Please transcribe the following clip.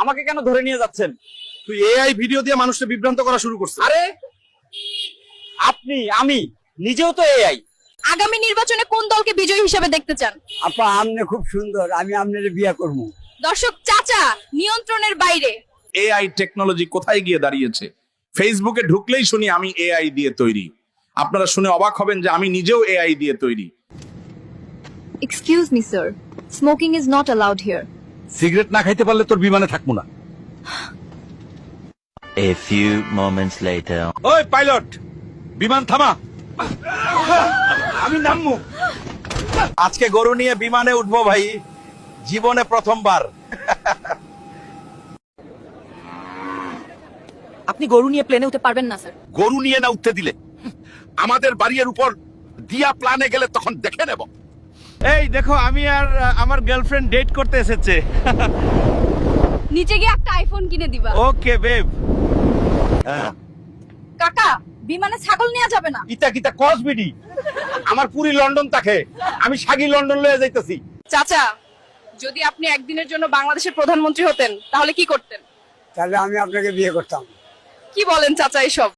আমাকে কেন ধরে নিয়ে যাচ্ছেন? তুই এআই ভিডিও দিয়ে মানুষকে বিভ্রান্ত করা শুরু করছিস। আরে আপনি, আমি নিজেও তো এআই। আগামী নির্বাচনে কোন দলকে বিজয়ী হিসেবে দেখতে চান? আপা আমনে খুব সুন্দর, আমি আমনের বিয়ে করবো। দর্শক চাচা নিয়ন্ত্রণের বাইরে। এআই টেকনোলজি কোথায় গিয়ে দাঁড়িয়েছে? ফেসবুকে ঢুকলেই শুনি আমি এআই দিয়ে তৈরি। আপনারা শুনে অবাক হবেন যে আমি নিজেও এআই দিয়ে তৈরি। Excuse me, sir. Smoking is not allowed here. Cigarette না খাইতে পারলে তোর বিমানে থাকবো না। A few moments later. ওই পাইলট, বিমান থামা। আমি নামমু। আজকে গরু নিয়ে বিমানে উঠবো ভাই, জীবনে প্রথমবার। আপনি গরু নিয়ে প্লেনে উঠতে পারবেন না স্যার। গরু নিয়ে না উঠতে দিলে আমাদের বাড়ির উপর দিয়া প্লানে গেলে তখন দেখে নেব। এই দেখো, আমি আর আমার গার্লফ্রেন্ড ডেট করতে এসেছে। নিচে গিয়ে একটা আইফোন কিনে দিবা। ওকে বেব। কাকা বিমানে ছাগল নেওয়া যাবে না। কিতা কিতা কসবিডি, আমার পুরি লন্ডন থাকে, আমি সাগি লন্ডন লয়ে যাইতেছি। চাচা যদি আপনি একদিনের জন্য বাংলাদেশের প্রধানমন্ত্রী হতেন তাহলে কি করতেন? তাহলে আমি আপনাকে বিয়ে করতাম। কি বলেন চাচা এসব?